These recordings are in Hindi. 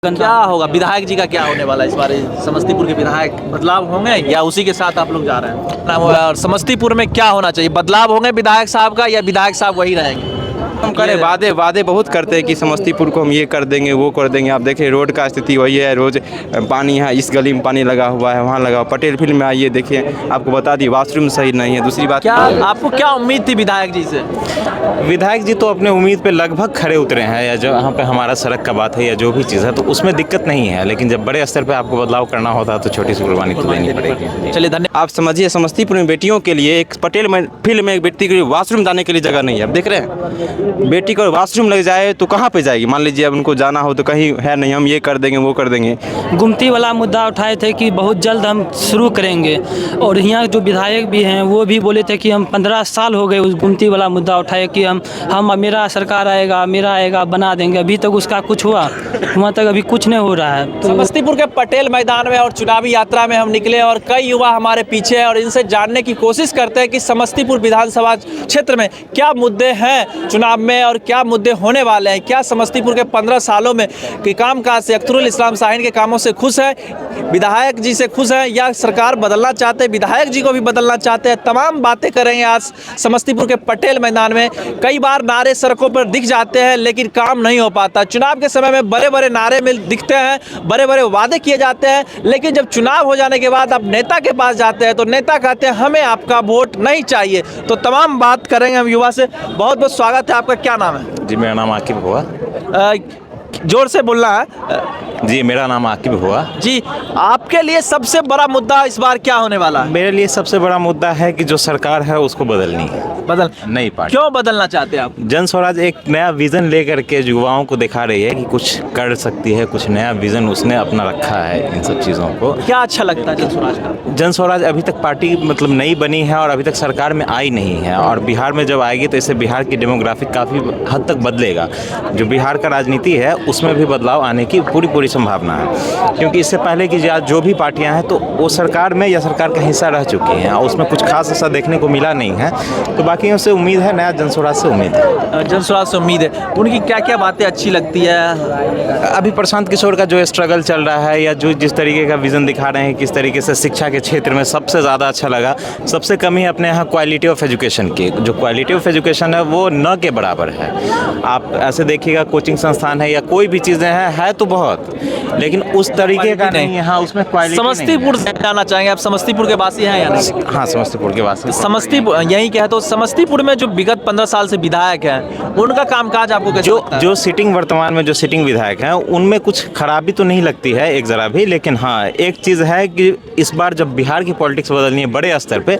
क्या होगा, विधायक जी का क्या होने वाला है इस बार? समस्तीपुर के विधायक बदलाव होंगे या उसी के साथ आप लोग जा रहे हैं? और समस्तीपुर में क्या होना चाहिए, बदलाव होंगे विधायक साहब का या विधायक साहब वही रहेंगे? हम करें वादे बहुत करते हैं कि समस्तीपुर को हम ये कर देंगे वो कर देंगे। आप देखिए रोड का स्थिति वही है, रोज पानी है, इस गली में पानी लगा हुआ है, वहाँ लगा हुआ। पटेल फील्ड में आइए देखिए, आपको बता दी वॉशरूम सही नहीं है। दूसरी बात, क्या आपको क्या उम्मीद थी विधायक जी से? विधायक जी तो अपने उम्मीद पे लगभग खड़े उतरे हैं, या जो यहाँ पे हमारा सड़क का बात है या जो भी चीज़ है तो उसमें दिक्कत नहीं है, लेकिन जब बड़े स्तर पे आपको बदलाव करना होता है तो छोटी सी कुर्बानी तो देनी पड़ेगी। चलिए धन्यवाद। आप समझिए समस्तीपुर में बेटियों के लिए एक पटेल फील्ड में एक बेटी के लिए वॉशरूम जाने के लिए जगह नहीं है। आप देख रहे हैं, बेटी को वॉशरूम लग जाए तो कहाँ पे जाएगी? मान लीजिए अब उनको जाना हो तो कहीं है नहीं, हम ये कर देंगे वो कर देंगे। गुमती वाला मुद्दा उठाए थे कि बहुत जल्द हम शुरू करेंगे, और यहाँ जो विधायक भी हैं वो भी बोले थे कि हम 15 साल हो गए उस गुमती वाला मुद्दा उठाए कि हम मेरा सरकार आएगा, मेरा आएगा, बना देंगे। अभी तक उसका कुछ हुआ वहाँ तक अभी कुछ नहीं हो रहा है। तो समस्तीपुर के पटेल मैदान में और चुनावी यात्रा में हम निकले और कई युवा हमारे पीछे हैं और इनसे जानने की कोशिश करते हैं कि समस्तीपुर विधानसभा क्षेत्र में क्या मुद्दे हैं चुनाव में और क्या मुद्दे होने वाले हैं। क्या समस्तीपुर के 15 सालों में के कामकाज से, अख्तरुल इस्लाम शाहीन के कामों से खुश है, विधायक जी से खुश हैं या सरकार बदलना चाहते हैं, विधायक जी को भी बदलना चाहते हैं? तमाम बातें करेंगे आज समस्तीपुर के पटेल मैदान में। कई बार नारे सड़कों पर दिख जाते हैं लेकिन काम नहीं हो पाता। चुनाव के समय में बड़े बड़े नारे में दिखते हैं, बड़े बड़े वादे किए जाते हैं, लेकिन जब चुनाव हो जाने के बाद आप नेता के पास जाते हैं तो नेता कहते हैं हमें आपका वोट नहीं चाहिए। तो तमाम बात करेंगे हम युवा से। बहुत बहुत स्वागत है। आपका क्या नाम है? जी मेरा नाम आकिब हुआ। जोर से बोलना है। जी मेरा नाम आकिब हुआ। जी, आपके लिए सबसे बड़ा मुद्दा इस बार क्या होने वाला है? मेरे लिए सबसे बड़ा मुद्दा है कि जो सरकार है उसको बदलनी है। बदल नहीं पार्टी। क्यों बदलना चाहते हैं आप? जन स्वराज एक नया विजन लेकर के युवाओं को दिखा रही है कि कुछ कर सकती है, कुछ नया विजन उसने अपना रखा है। इन सब चीज़ों को क्या अच्छा लगता है जन स्वराज का? जन स्वराज अभी तक पार्टी मतलब नई बनी है और अभी तक सरकार में आई नहीं है, और बिहार में जब आएगी तो इससे बिहार की डेमोग्राफिक काफ़ी हद तक बदलेगा। जो बिहार का राजनीति है उसमें भी बदलाव आने की पूरी संभावना है, क्योंकि इससे पहले की जो भी पार्टियां हैं तो वो सरकार में या सरकार का हिस्सा रह चुकी हैं और उसमें कुछ खास ऐसा देखने को मिला नहीं है। तो बाकी से उम्मीद है, नया जन स्वराज से उम्मीद है। जन स्वराज से उम्मीद है। उनकी क्या क्या बातें अच्छी लगती है? अभी प्रशांत किशोर का जो स्ट्रगल चल रहा है या जो जिस तरीके का विजन दिखा रहे हैं, किस तरीके से शिक्षा के क्षेत्र में सबसे ज़्यादा अच्छा लगा। सबसे कमी अपने यहाँ क्वालिटी ऑफ एजुकेशन की, जो क्वालिटी ऑफ एजुकेशन है वो न के बराबर है। आप ऐसे देखिएगा कोचिंग संस्थान है या कोई भी चीज़ें है तो बहुत, लेकिन उस तरीके का नहीं है। हाँ, उसमें क्वालिटी। समस्तीपुर से जाना चाहेंगे आप? समस्तीपुर के वासी हैं या नहीं? हाँ, समस्तीपुर के वासी। समस्तीपुर यही कहे तो समस्तीपुर में जो विगत 15 साल से विधायक हैं उनका कामकाज आपको कैसा लगता है? जो सिटिंग वर्तमान में जो सिटिंग विधायक हैं उनमें कुछ खराबी तो नहीं लगती है एक जरा भी, लेकिन हाँ एक चीज़ है कि इस बार जब बिहार की पॉलिटिक्स बदलनी है बड़े स्तर पे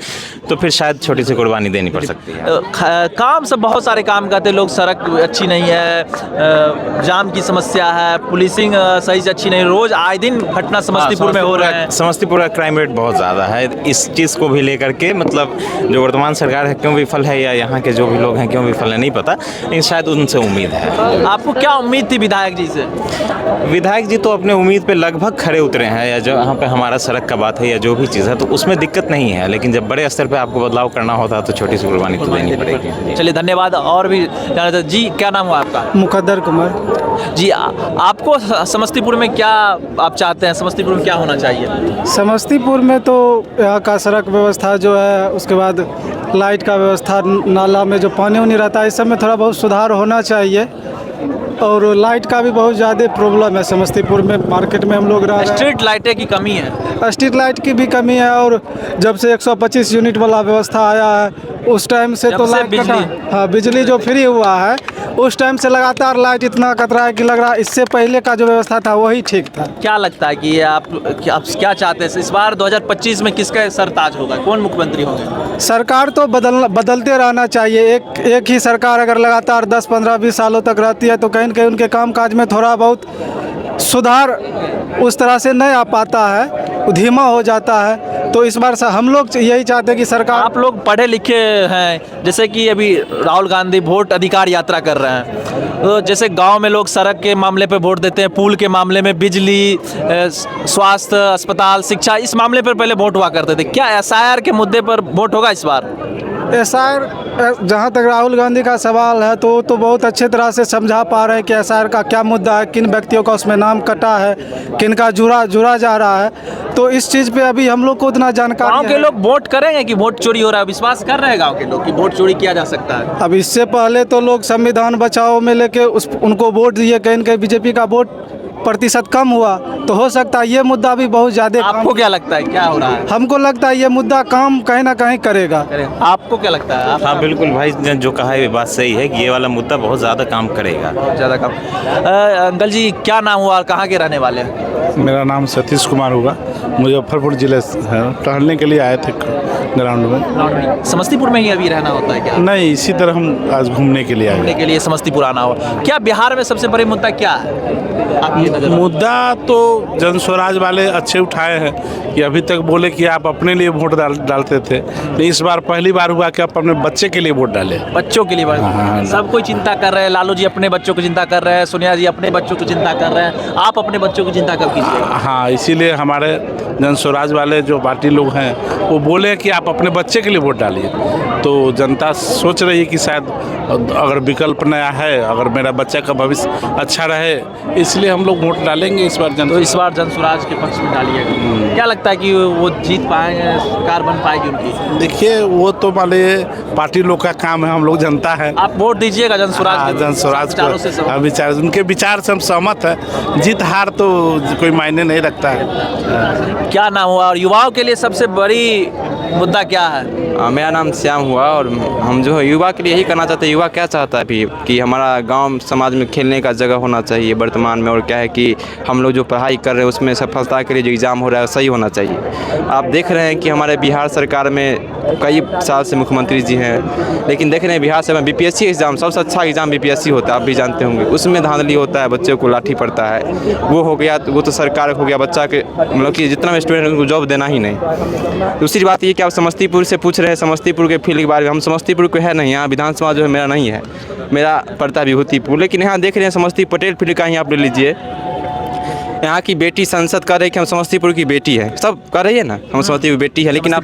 तो फिर शायद छोटी सी कुर्बानी देनी पड़ सकती है। काम सब बहुत सारे काम करते हैं लोग। सड़क अच्छी नहीं है, जाम की समस्या है, पुलिसिंग सही से अच्छी नहीं, रोज आए दिन घटना समस्तीपुर में हो रहा है। समस्तीपुर का क्राइम रेट बहुत ज़्यादा है। इस चीज़ को भी लेकर के मतलब जो वर्तमान सरकार है क्यों विफल है या यहाँ के जो भी लोग हैं क्यों विफल है नहीं पता, लेकिन शायद उनसे उम्मीद है। आपको क्या उम्मीद थी विधायक जी से? विधायक जी तो अपने उम्मीद पे लगभग खड़े उतरे हैं, या जो यहाँ पे हमारा सड़क का बात है या जो भी चीज़ है तो उसमें दिक्कत नहीं है, लेकिन जब बड़े स्तर पे आपको बदलाव करना होता है तो छोटी सी कुर्बानी तो देनी पड़ेगी। चलिए धन्यवाद। और भी जी, क्या नाम हुआ आपका? मुकद्दर कुमार जी, आपको समस्तीपुर में क्या आप चाहते हैं? समस्तीपुर में क्या होना चाहिए? समस्तीपुर में तो यहाँ का सड़क व्यवस्था जो है, उसके बाद लाइट का व्यवस्था, नाला में जो पानी उनी रहता है इस सब में थोड़ा बहुत सुधार होना चाहिए। और लाइट का भी बहुत ज़्यादा प्रॉब्लम है समस्तीपुर में। मार्केट में हम लोग रह रहे हैं, स्ट्रीट लाइटें की कमी है। स्ट्रीट लाइट की भी कमी है, और जब से 125 यूनिट वाला व्यवस्था आया है उस टाइम से तो लाइट कटा। हाँ, बिजली जो फ्री हुआ है उस टाइम से लगातार लाइट इतना कट रहा है कि लग रहा है इससे पहले का जो व्यवस्था था वही ठीक था। क्या लगता है कि आप क्या चाहते हैं इस बार 2025 में किसका सरताज होगा, कौन मुख्यमंत्री होंगे? सरकार तो बदलते रहना चाहिए। एक ही सरकार अगर लगातार 10, 15, 20 सालों तक रहती है तो कहीं न कहीं उनके कामकाज में थोड़ा बहुत सुधार उस तरह से नहीं आ पाता है, धीमा हो जाता है। तो इस बार हम लोग यही चाहते हैं कि सरकार। आप लोग पढ़े लिखे हैं, जैसे कि अभी राहुल गांधी वोट अधिकार यात्रा कर रहे हैं, तो जैसे गांव में लोग सड़क के मामले पे वोट देते हैं, पुल के मामले में, बिजली, स्वास्थ्य, अस्पताल, शिक्षा, इस मामले पर पहले वोट हुआ करते थे। क्या SIR के मुद्दे पर वोट होगा इस बार? एसआर जहाँ तक राहुल गांधी का सवाल है तो बहुत अच्छे तरह से समझा पा रहे हैं कि एसआर का क्या मुद्दा है, किन व्यक्तियों का उसमें नाम कटा है, किन का जुड़ा जा रहा है। तो इस चीज़ पे अभी हम लोग को उतना जानकारी गांव के लोग वोट करेंगे कि वोट चोरी हो रहा है? विश्वास कर रहे हैं गांव के लोग कि वोट चोरी किया जा सकता है? अब इससे पहले तो लोग संविधान बचाओ में लेके उनको वोट दिए, कहीं न कहीं बीजेपी का वोट प्रतिशत कम हुआ, तो हो सकता है ये मुद्दा भी बहुत ज़्यादा। आपको क्या लगता है क्या हो रहा है? हमको लगता है ये मुद्दा काम कहीं ना कहीं करेगा। आपको क्या लगता है? आप हाँ बिल्कुल भाई, जो कहा है ये बात सही है कि ये वाला मुद्दा बहुत ज़्यादा काम करेगा। ज़्यादा काम। अंकल जी क्या नाम हुआ और कहाँ के रहने वाले हैं? मेरा नाम सतीश कुमार होगा, मुजफ्फरपुर जिले से है। टहलने के लिए आए थे ग्राउंड में। समस्तीपुर में ही अभी रहना होता है क्या? नहीं, इसी तरह हम आज घूमने के लिए आए। घूमने के लिए समस्तीपुर आना हो। क्या बिहार में सबसे बड़े मुद्दा क्या है आपकी नज़र में? मुद्दा तो जन स्वराज वाले अच्छे उठाए हैं कि अभी तक बोले कि आप अपने लिए वोट डालते थे, लेकिन इस बार पहली बार हुआ कि आप अपने बच्चे के लिए वोट डाले। बच्चों के लिए हाँ। सब कोई चिंता कर रहे हैं। लालू जी अपने बच्चों की चिंता कर रहे हैं, सोनिया जी अपने बच्चों की चिंता कर रहे हैं, आप अपने बच्चों की चिंता कब कीजिएगा? हाँ, इसीलिए हमारे जन स्वराज वाले जो पार्टी लोग हैं वो बोले कि आप अपने बच्चे के लिए वोट डालिए। तो जनता सोच रही है कि शायद अगर विकल्प नया है, अगर मेरा बच्चा का भविष्य अच्छा रहे, इसलिए हम लोग वोट डालेंगे इस बार। तो इस बार जन स्वराज के पक्ष में डालिएगा। क्या लगता है कि वो जीत पाएंगे, सरकार बन पाएगी उनकी? देखिए, वो तो मान लीजिए पार्टी लोग का काम है, हम लोग जनता है। आप वोट दीजिएगा जन स्वराज? जन स्वराज को विचार, उनके विचार से हम सहमत है। जीत हार तो कोई मायने नहीं रखता है। क्या नाम हुआ और युवाओं के लिए सबसे बड़ी मुद्दा क्या है? मेरा नाम श्याम हुआ और हम जो है युवा के लिए यही करना चाहते हैं। युवा क्या चाहता है अभी कि हमारा गांव समाज में खेलने का जगह होना चाहिए वर्तमान में, और क्या है कि हम लोग जो पढ़ाई कर रहे हैं उसमें सफलता के लिए जो एग्ज़ाम हो रहा है सही होना चाहिए। आप देख रहे हैं कि हमारे बिहार सरकार में कई साल से मुख्यमंत्री जी हैं, लेकिन देख रहे हैं बिहार से में बीपीएससी एग्ज़ाम सबसे अच्छा एग्ज़ाम बीपीएससी होता है, आप भी जानते होंगे। उसमें धांधली होता है, बच्चों को लाठी पड़ता है, वो हो गया वो तो सरकार हो गया, बच्चा के मतलब कि जितना भी स्टूडेंट उनको जॉब देना ही नहीं। दूसरी बात ये कि आप समस्तीपुर से पूछ रहे हैं, समस्तीपुर के फील्ड के बारे में। हम समस्तीपुर को है नहीं, यहाँ विधानसभा जो है मेरा नहीं है, मेरा पड़ता है विभूतिपुर। लेकिन यहाँ देख रहे हैं समस्तीपुर पटेल फील्ड का ही आप ले लीजिए, यहाँ की बेटी संसद कह रही है कि हम समस्तीपुर की बेटी है, सब कह रही है ना हम समस्तीपुर की बेटी है, लेकिन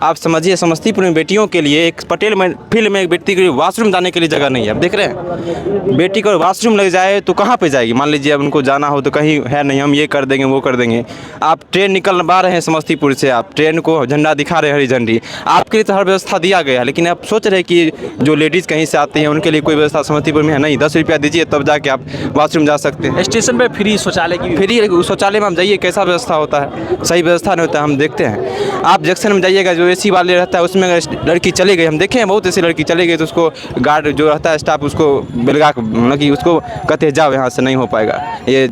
आप समझिए समस्तीपुर में बेटियों के लिए एक पटेल फील्ड में एक बेटी के लिए वॉशरूम जाने के लिए जगह नहीं है। आप देख रहे हैं बेटी को वॉशरूम लग जाए तो कहाँ पे जाएगी? मान लीजिए अब उनको जाना हो तो कहीं है नहीं, हम ये कर देंगे वो कर देंगे। आप ट्रेन निकलवा रहे हैं समस्तीपुर से, आप ट्रेन को झंडा दिखा रहे हैं हरी झंडी, आपके लिए तो हर व्यवस्था दिया गया है, लेकिन आप सोच रहे हैं कि जो लेडीज़ कहीं से आती हैं उनके लिए कोई व्यवस्था समस्तीपुर में है नहीं। 10 रुपया दीजिए तब जाके आप वॉशरूम जा सकते हैं। स्टेशन पे फ्री शौचालय की फ्री शौचालय में आप जाइए, कैसा व्यवस्था होता है? सही व्यवस्था नहीं होता है, हम देखते हैं। आप जंक्शन में जाइएगा, जो एसी वाले रहता है उसमें अगर लड़की चली गई, हम देखे हैं बहुत ऐसी लड़की चली गई तो उसको गार्ड जो रहता है स्टाफ उसको बेलगा मतलब कि उसको कहते हैं जाओ यहाँ से नहीं हो पाएगा, ये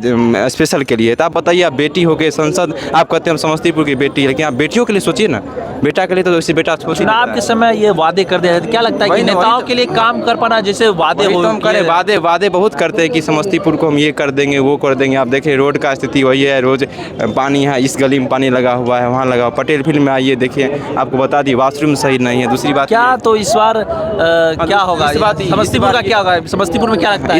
स्पेशल के लिए। तो आप बताइए, आप बेटी हो गए संसद, आप कहते हैं हम समस्तीपुर की बेटी, लेकिन आप बेटियों के लिए सोचिए ना, बेटा के लिए तो वैसे बेटा सोचिए। चुनाव के समय ये वादे कर दिया, क्या लगता है कि नेताओं के लिए काम कर पाना जैसे वादे हो? हम करें वादे बहुत करते हैं कि समस्तीपुर को हम ये कर देंगे वो कर देंगे। आप देखिए रोड का स्थिति वही है, रोज पानी है, इस गली में पानी लगा हुआ है, वहाँ लगा हुआ। पटेल फील्ड में आइए देखिए, आपको बता दी वॉशरूम सही नहीं है। दूसरी बात क्या तो इस बार क्या होगा? समस्तीपुर का क्या होगा? समस्तीपुर में क्या लगता है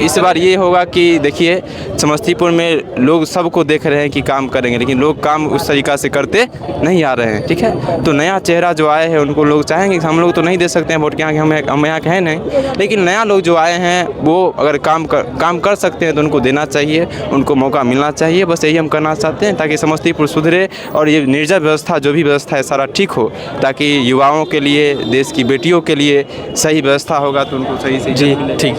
इस बार ये होगा कि देखिए समस्तीपुर में लोग सबको देख रहे हैं कि काम करेंगे, लेकिन लोग काम उस तरीक़ा से करते नहीं आ रहे हैं। ठीक है, तो नया चेहरा जो आए हैं उनको लोग चाहेंगे, हम लोग तो नहीं दे सकते हैं वोट के, हम यहाँ के हैं नहीं, लेकिन नया लोग जो आए हैं वो अगर काम कर सकते हैं तो उनको देना चाहिए, उनको मौका मिलना चाहिए। बस यही हम करना चाहते हैं ताकि समस्तीपुर सुधरे और ये निर्जर व्यवस्था जो भी व्यवस्था है सारा ठीक हो, ताकि युवाओं के लिए, देश की बेटियों के लिए सही व्यवस्था होगा तो उनको सही से। जी ठीक।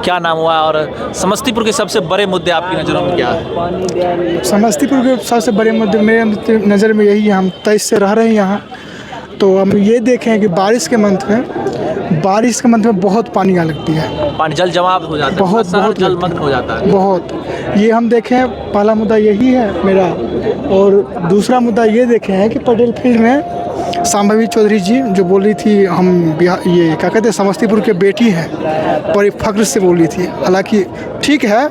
क्या नाम हुआ और समस्तीपुर के सबसे बड़े मुद्दे आपकी नज़रों में क्या है? समस्तीपुर के सबसे बड़े मुद्दे मेरे नज़र में यही है, हम 23 से रह रहे हैं यहाँ, तो हम ये देखें कि बारिश के मंथ में बहुत पानी आ लगती है, पानी जल जमाव हो जाता है, बहुत जलमग्न हो जाता है बहुत। ये हम देखें, पहला मुद्दा यही है मेरा, और दूसरा मुद्दा ये देखे हैं कि पटेल फील्ड में शांभवी चौधरी जी जो बोल रही थी हम ये क्या कहते हैं समस्तीपुर के बेटी हैं, बड़े फख्र से बोल रही थी, हालांकि ठीक है,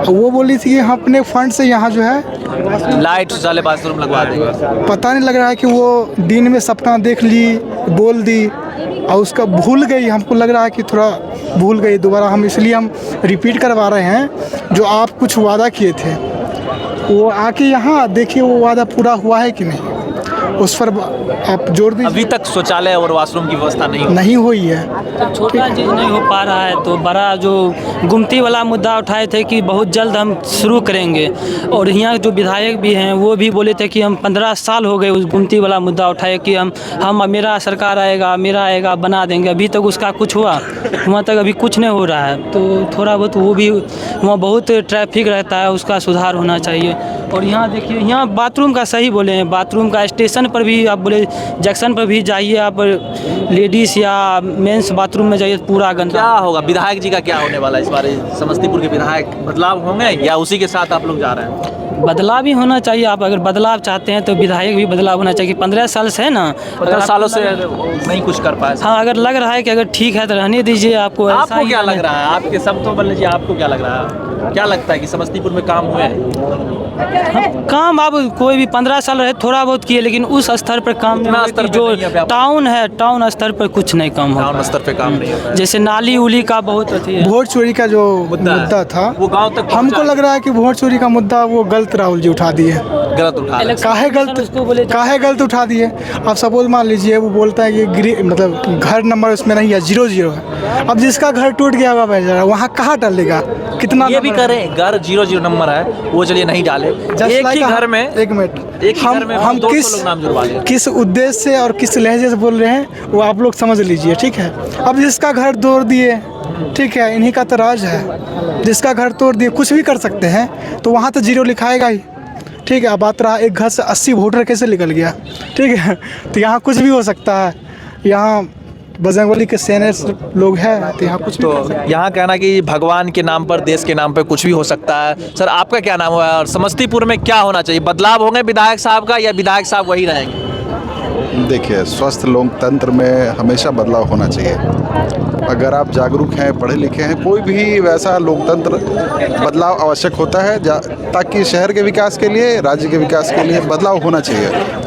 वो बोली थी कि हम अपने फंड से यहाँ जो है लाइट शौचालय बाथरूम लगवा देंगे। पता नहीं लग रहा है कि वो दिन में सपना देख ली, बोल दी और उसका भूल गई, हमको लग रहा है कि थोड़ा भूल गई दोबारा। हम इसलिए हम रिपीट करवा रहे हैं, जो आप कुछ वादा किए थे वो आके यहाँ देखिए वो वादा पूरा हुआ है कि नहीं। उस पर आप जोर दीजिए। अभी तक शौचालय और वॉशरूम की व्यवस्था नहीं हुई। नहीं हुई है। तो छोटा चीज़ नहीं हो पा रहा है तो बड़ा जो गुमती वाला मुद्दा उठाए थे कि बहुत जल्द हम शुरू करेंगे, और यहाँ जो विधायक भी हैं वो भी बोले थे कि हम 15 साल हो गए उस गुमती वाला मुद्दा उठाए कि हम मेरा सरकार आएगा, मेरा आएगा, बना देंगे। अभी तक उसका कुछ हुआ वहाँ तक अभी कुछ नहीं हो रहा है। तो थोड़ा बहुत वो भी वहाँ बहुत ट्रैफिक रहता है, उसका सुधार होना चाहिए। और यहाँ देखिए, यहाँ बाथरूम का सही बोले हैं, बाथरूम का स्टेशन पर भी आप बोले, जंक्शन पर भी जाइए आप, लेडीज़ या मेंस बाथरूम में जाइए, पूरा गंदा। क्या होगा विधायक जी का, क्या होने वाला है इस बार समस्तीपुर के विधायक, बदलाव होंगे या उसी के साथ आप लोग जा रहे हैं? बदलाव भी होना चाहिए। आप अगर बदलाव चाहते हैं तो विधायक भी बदलाव होना चाहिए। 15 साल से है ना, 15 सालों से नहीं कुछ कर पाए। हाँ, अगर लग रहा है कि अगर ठीक है तो रहने दीजिए। आपको आपको क्या लग रहा है, आपके सब तो बोल लीजिए, आपको क्या लग रहा है, क्या लगता है कि समस्तीपुर में काम हुए हैं? काम अब कोई भी 15 साल रहे थोड़ा बहुत किए, लेकिन उस स्तर पर काम नहीं हुआ कि जो टाउन है, टाउन स्तर पर कुछ नहीं काम हो। टाउन स्तर पे काम नहीं होता है। जैसे नाली उली का बहुत अथी है। वोट चोरी का जो मुद्दा था वो गांव तक हमको लग रहा है कि वोट चोरी का मुद्दा वो गलत राहुल जी उठा दिए। गलत उठा रहे हैं। काहे गलत उठा दिए। आप सपोज मान लीजिए वो बोलता है कि मतलब घर नंबर उसमें नहीं है, 0-0 है। अब जिसका घर टूट गया हुआ बेचारा वहाँ कहाँ डालेगा, कितना ये भी करें, घर 0-0 नंबर है वो, चलिए नहीं डाले। एक ही घर में, एक मिनट, एक ही घर में हम 200 लोग नाम जुड़वा लें। किस उद्देश्य से और किस लहजे से बोल रहे हैं वो आप लोग समझ लीजिए, ठीक है। अब जिसका घर तोड़ दिए, ठीक है, इन्हीं का तो राज है। जिसका घर तोड़ दिए कुछ भी कर सकते हैं, तो वहाँ तो 0 लिखाएगा ही, ठीक है। अब बात रहा एक घर से 80 वोटर कैसे निकल गया, ठीक है। तो यहाँ कुछ भी हो सकता है। यहाँ बजरंगबली के सेने लोग हैं तो यहाँ कुछ भी कर सकते हैं। यहाँ कहना कि भगवान के नाम पर, देश के नाम पर कुछ भी हो सकता है। सर आपका क्या नाम हुआ और समस्तीपुर में क्या होना चाहिए, बदलाव होंगे विधायक साहब का या विधायक साहब वही रहेंगे? देखिए, स्वस्थ लोकतंत्र में हमेशा बदलाव होना चाहिए। अगर आप जागरूक हैं, पढ़े लिखे हैं, कोई भी वैसा लोकतंत्र बदलाव आवश्यक होता है ताकि शहर के विकास के लिए, राज्य के विकास के लिए बदलाव होना चाहिए।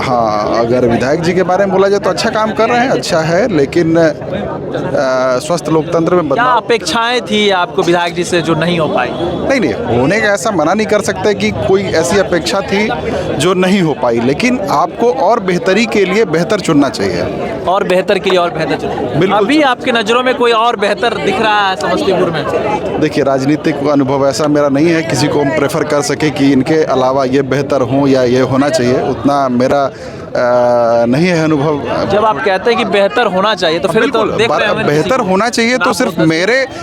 हाँ, अगर विधायक जी के बारे में बोला जाए तो अच्छा काम कर रहे हैं, अच्छा है, लेकिन स्वस्थ लोकतंत्र में क्या बदलाव। अपेक्षाएं थी आपको विधायक जी से जो नहीं हो पाई? नहीं, होने का ऐसा मना नहीं कर सकते कि कोई ऐसी अपेक्षा थी जो नहीं हो पाई, लेकिन आपको और बेहतरी के लिए बेहतर चुनना चाहिए। और बेहतर के लिए और बेहतर चुनिए। बिल्कुल। अभी आपके नज़रों में कोई और बेहतर दिख रहा है समस्तीपुर में? देखिए, राजनीतिक अनुभव ऐसा मेरा नहीं है किसी को हम प्रेफर कर सके कि इनके अलावा ये बेहतर हो या ये होना चाहिए, उतना मेरा नहीं है अनुभव। जब आप कहते हैं कि बेहतर होना चाहिए तो फिर तो देख रहे होंगे बेहतर होना चाहिए, तो सिर्फ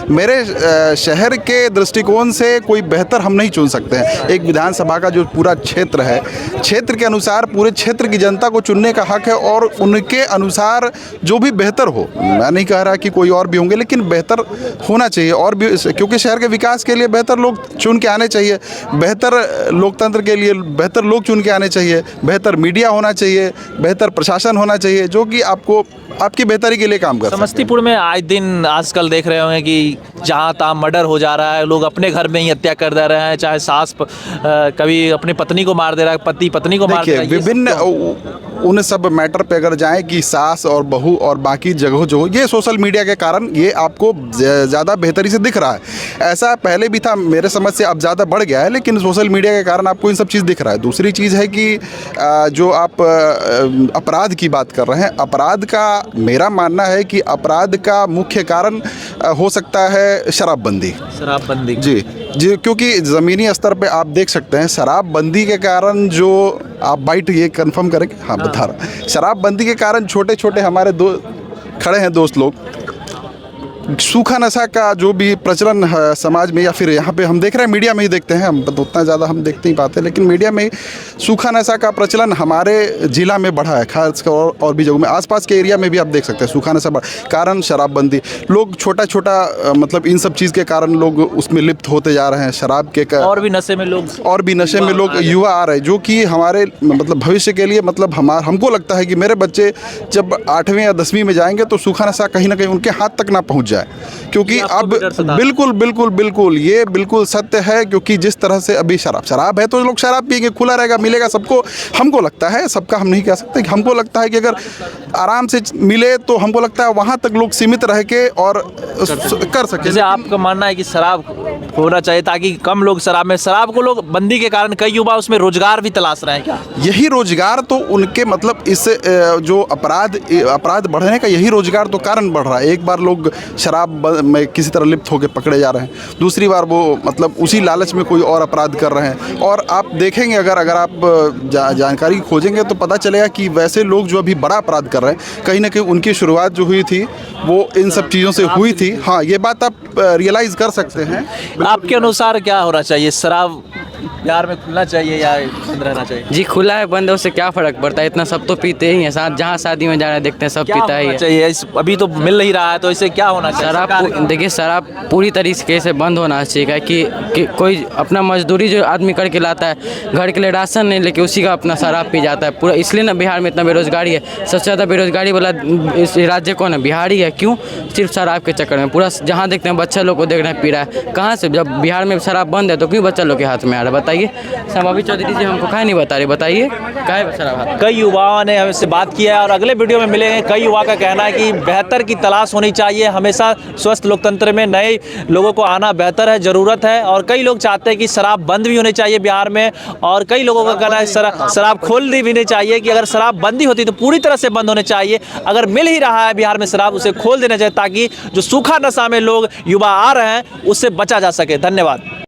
मेरे शहर के दृष्टिकोण से कोई बेहतर हम नहीं चुन सकते हैं। एक विधानसभा का जो पूरा क्षेत्र है, क्षेत्र के अनुसार पूरे क्षेत्र की जनता को चुनने का हक है, और उनके अनुसार जो भी बेहतर हो, मैं नहीं कह रहा कि कोई और भी होंगे, लेकिन बेहतर होना चाहिए। और भी, क्योंकि शहर के विकास के लिए बेहतर लोग चुन के आने चाहिए, बेहतर लोकतंत्र के लिए बेहतर लोग चुन के आने चाहिए, बेहतर मीडिया होना चाहिए, बेहतर प्रशासन होना चाहिए जो कि आपकी बेहतरी के लिए काम कर। समस्तीपुर में आए दिन आजकल देख रहे होंगे कि जहाँ तहाँ मर्डर हो जा रहा है, लोग अपने घर में ही हत्या कर दे रहे हैं, चाहे सास कभी अपनी पत्नी को मार दे रहा है, पति पत्नी को मार दे रहा है। विभिन्न उन सब मैटर पे अगर जाएं कि सास और बहू और बाकी जगह जो ये सोशल मीडिया के कारण ये आपको ज़्यादा बेहतरी से दिख रहा है। ऐसा पहले भी था, मेरे समझ से अब ज़्यादा बढ़ गया है, लेकिन सोशल मीडिया के कारण आपको इन सब चीज़ दिख रहा है। दूसरी चीज़ है कि जो आप अपराध की बात कर रहे हैं, अपराध का मेरा मानना है कि अपराध का मुख्य कारण हो सकता है शराबबंदी। जी, क्योंकि ज़मीनी स्तर पे आप देख सकते हैं शराबबंदी के कारण जो आप बाइट ये कंफर्म करेंगे, हाँ बता रहा, शराबबंदी के कारण छोटे छोटे हमारे खड़े हैं दोस्त लोग, सूखा नशा का जो भी प्रचलन है समाज में, या फिर यहाँ पे हम देख रहे हैं मीडिया में ही देखते हैं, हम तो उतना ज़्यादा हम देखते ही पाते, लेकिन मीडिया में सूखा नशा का प्रचलन हमारे ज़िला में बढ़ा है, खासकर और भी जगहों में, आसपास के एरिया में भी आप देख सकते हैं सूखा नशा कारण शराबबंदी। लोग छोटा मतलब इन सब चीज़ के कारण लोग उसमें लिप्त होते जा रहे हैं, शराब के और भी नशे में लोग युवा आ रहे हैं, जो कि हमारे मतलब भविष्य के लिए, मतलब हमको लगता है कि मेरे बच्चे जब 8वीं या 10वीं में जाएंगे तो सूखा नशा कहीं ना कहीं उनके हाथ तक ना पहुँच जाए। जाए, क्योंकि आपको अब भी डर सता रहा है। बिल्कुल बिल्कुल बिल्कुल ये बिल्कुल सत्य है, क्योंकि जिस तरह से अभी शराब है तो लोग शराब पिएंगे, खुला रहेगा, मिलेगा सबको। हमको लगता है, सबका हम नहीं कह सकते, कि हमको लगता है कि अगर आराम से मिले तो हमको लगता है वहाँ तक लोग सीमित रह के और कर सके। जैसे आपका मानना है कि शराब होना चाहिए ताकि कम लोग शराब को लोग बंदी के कारण कई युवा उसमें रोजगार भी तलाश रहे हैं क्या? यही रोजगार तो उनके मतलब इस जो अपराध बढ़ने का यही रोजगार तो कारण बढ़ रहा है। एक बार लोग शराब में किसी तरह लिप्त होकर पकड़े जा रहे हैं, दूसरी बार वो मतलब उसी लालच में कोई और अपराध कर रहे हैं। और आप देखेंगे अगर आप जानकारी खोजेंगे तो पता चलेगा कि वैसे लोग जो अभी बड़ा अपराध कर रहे हैं, कहीं ना कहीं उनकी शुरुआत जो हुई थी वो इन सब चीज़ों से हुई थी। हाँ, ये बात आप रियलाइज़ कर सकते हैं। आपके अनुसार क्या होना चाहिए? शराब बिहार में खुलना चाहिए या बंद रहना चाहिए? जी खुला है बंद है उससे क्या फ़र्क पड़ता है, इतना सब तो पीते ही हैं, साथ जहाँ शादी में जाना देखते हैं सब क्या पीता ही होना है। चाहिए? अभी तो मिल नहीं रहा है, तो इसे क्या होना चाहिए? शराब देखिए शराब पूरी तरीके से बंद होना चाहिए कि कोई अपना मजदूरी जो आदमी करके लाता है घर के लिए राशन नहीं लेके उसी का अपना शराब पी जाता है पूरा। इसलिए ना बिहार में इतना बेरोजगारी है, सबसे ज़्यादा बेरोजगारी वाला इस राज्य कौन है? बिहार ही है। क्यों? सिर्फ शराब के चक्कर में पूरा जहाँ देखते हैं बच्चा लोग को देख रहे हैं पी रहा है। कहाँ से? जब बिहार में शराब बंद है तो क्यों बच्चा लोग के हाथ में आ रहा है? बताइए। संभावी चौधरी जी हमको काहे नहीं बता रहे, बताइए काहे शराब हाथ? कई युवाओं ने हमसे बात किया है और अगले वीडियो में मिलेंगे। कई युवा का कहना है कि बेहतर की तलाश होनी चाहिए, हमेशा स्वस्थ लोकतंत्र में नए लोगों को आना बेहतर है, ज़रूरत है। और कई लोग चाहते हैं कि शराब बंद भी होनी चाहिए बिहार में, और कई लोगों का कहना है शराब खोल दी भी नहीं चाहिए, कि अगर शराब बंदी होती तो पूरी तरह से बंद होनी चाहिए। अगर मिल ही रहा है बिहार में शराब, उसे खोल देना चाहिए ताकि जो सूखा नशा में लोग युवा आ रहे हैं उससे बचा जा सके। धन्यवाद।